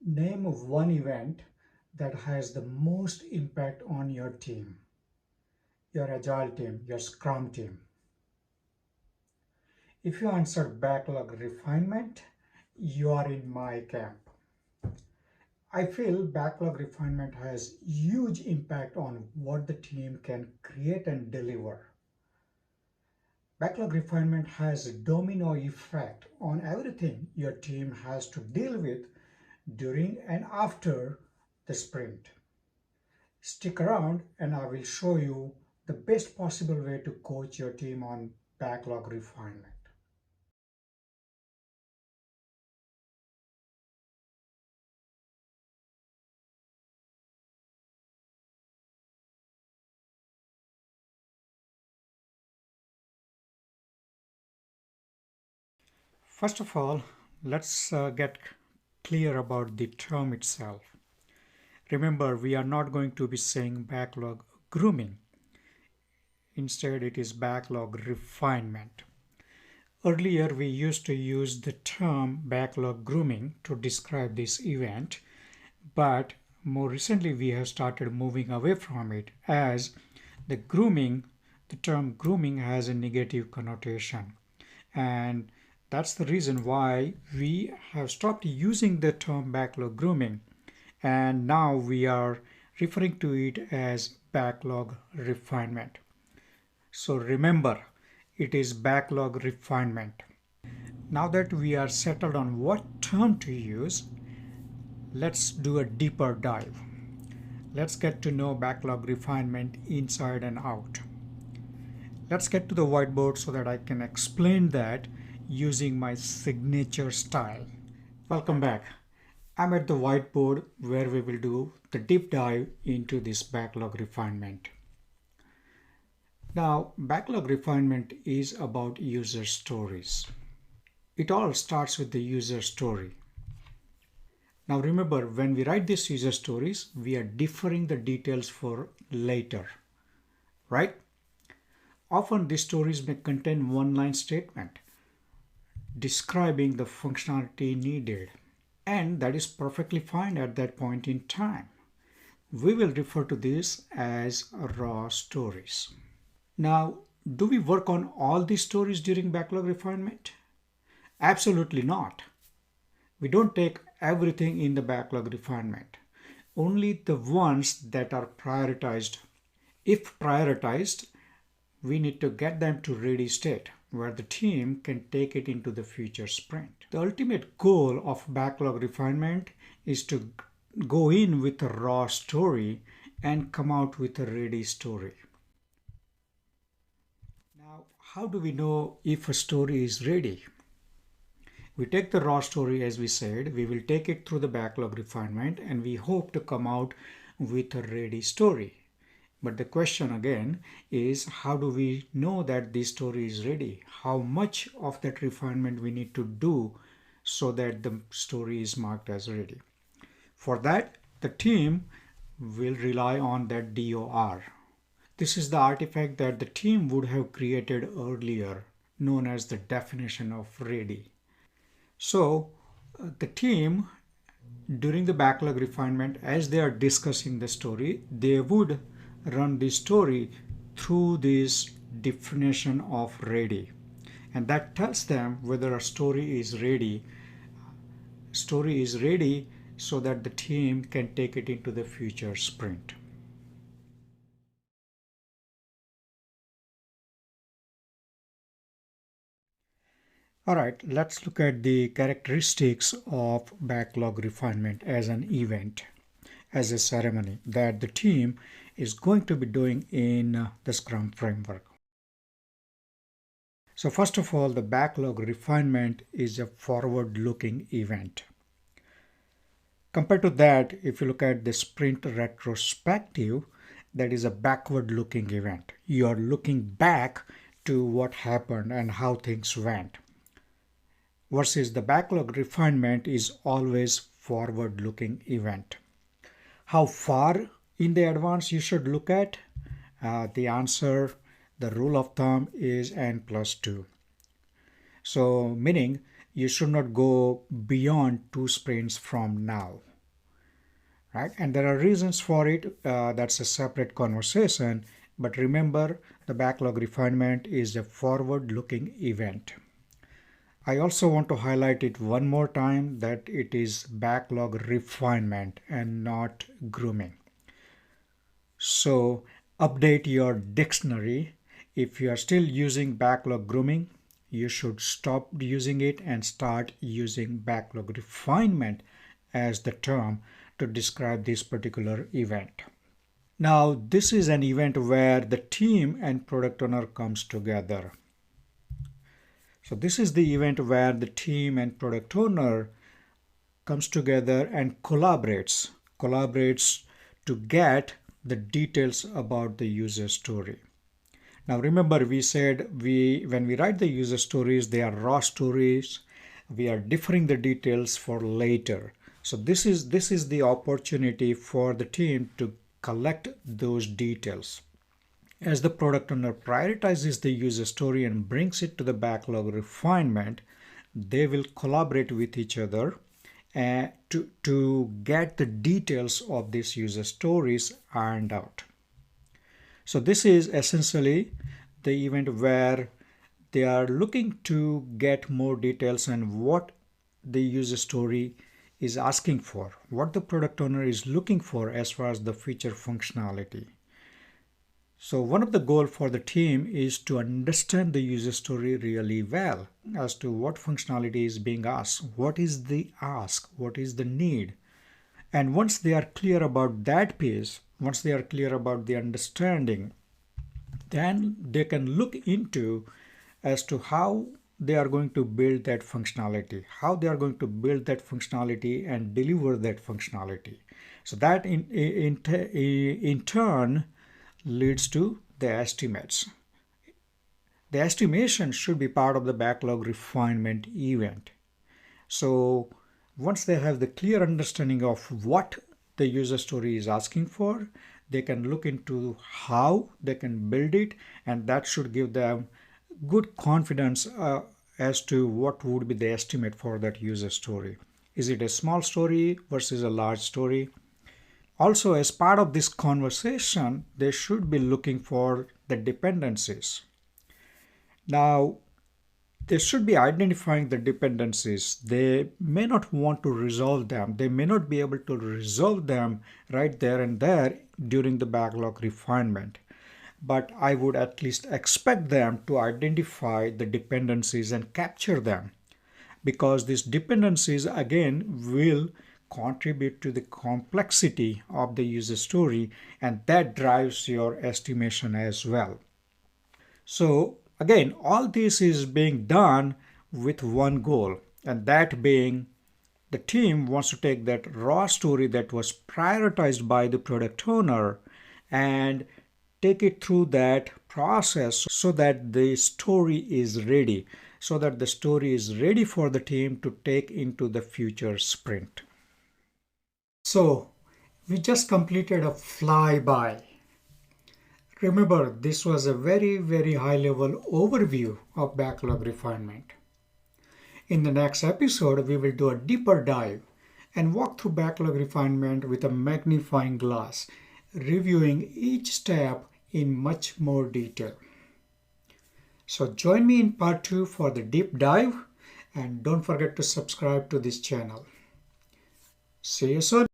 Name one event that has the most impact on your team, your Agile team, your Scrum team. If you answered backlog refinement, you are in my camp. I feel backlog refinement has huge impact on what the team can create and deliver. Backlog refinement has a domino effect on everything your team has to deal with during and after the sprint. Stick around and I will show you the best possible way to coach your team on backlog refinement. First of all, let's get clear about the term itself. Remember, we are not going to be saying backlog grooming. Instead, it is backlog refinement. Earlier, we used to use the term backlog grooming to describe this event, but more recently we have started moving away from it as the term grooming has a negative connotation. And that's the reason why we have stopped using the term backlog grooming. And now we are referring to it as backlog refinement. So remember, it is backlog refinement. Now that we are settled on what term to use, let's do a deeper dive. Let's get to know backlog refinement inside and out. Let's get to the whiteboard so that I can explain that using my signature style. Welcome back. I'm at the whiteboard where we will do the deep dive into this backlog refinement. Now, backlog refinement is about user stories. It all starts with the user story. Now remember, when we write these user stories, we are deferring the details for later, right? Often these stories may contain one-line statement describing the functionality needed, and that is perfectly fine at that point in time. We will refer to this as raw stories. Now, do we work on all these stories during backlog refinement? Absolutely not. We don't take everything in the backlog refinement, only the ones that are prioritized. If prioritized, we need to get them to ready state where the team can take it into the future sprint. The ultimate goal of backlog refinement is to go in with a raw story and come out with a ready story. Now, how do we know if a story is ready? We take the raw story, as we said, we will take it through the backlog refinement and we hope to come out with a ready story. But the question again is, how do we know that this story is ready? How much of that refinement we need to do so that the story is marked as ready? For that, the team will rely on that DOR. This is the artifact that the team would have created earlier, known as the definition of ready. So the team, during the backlog refinement, as they are discussing the story, they would run the story through this definition of ready. And that tells them whether a story is ready. Story is ready so that the team can take it into the future sprint. All right, let's look at the characteristics of backlog refinement as an event, as a ceremony that the team is going to be doing in the Scrum framework. So first of all, the backlog refinement is a forward-looking event. Compared to that, if you look at the sprint retrospective, that is a backward-looking event. You are looking back to what happened and how things went. Versus the backlog refinement is always forward-looking event. How far in the advance you should look at? The answer, the rule of thumb is n+2. So meaning you should not go beyond 2 sprints from now. right? And there are reasons for it. That's a separate conversation. But remember, the backlog refinement is a forward-looking event. I also want to highlight it one more time that it is backlog refinement and not grooming. So update your dictionary. If you are still using backlog grooming, you should stop using it and start using backlog refinement as the term to describe this particular event. Now, this is an event where the team and product owner comes together. So this is the event where the team and product owner comes together and collaborates to get the details about the user story. Now remember, we said when we write the user stories, they are raw stories. We are differing the details for later. So this is the opportunity for the team to collect those details. As the product owner prioritizes the user story and brings it to the backlog refinement, they will collaborate with each other to get the details of these user stories ironed out. So this is essentially the event where they are looking to get more details on what the user story is asking for, what the product owner is looking for as far as the feature functionality. So one of the goals for the team is to understand the user story really well as to what functionality is being asked, what is the ask, what is the need. And once they are clear about that piece, once they are clear about the understanding, then they can look into as to how they are going to build that functionality, how they are going to build that functionality and deliver that functionality. So that in turn leads to the estimates. The estimation should be part of the backlog refinement event. So once they have the clear understanding of what the user story is asking for, they can look into how they can build it, and that should give them good confidence as to what would be the estimate for that user story. Is it a small story versus a large story? Also, as part of this conversation, they should be looking for the dependencies. Now, they should be identifying the dependencies. They may not want to resolve them. They may not be able to resolve them right there and there during the backlog refinement. But I would at least expect them to identify the dependencies and capture them, because these dependencies again will contribute to the complexity of the user story, and that drives your estimation as well. So again, all this is being done with one goal, and that being the team wants to take that raw story that was prioritized by the product owner and take it through that process so that the story is ready, for the team to take into the future sprint. So we just completed a flyby. Remember, this was a very high level overview of backlog refinement. In the next episode, we will do a deeper dive and walk through backlog refinement with a magnifying glass, reviewing each step in much more detail. So join me in part 2 for the deep dive, and don't forget to subscribe to this channel. See you soon.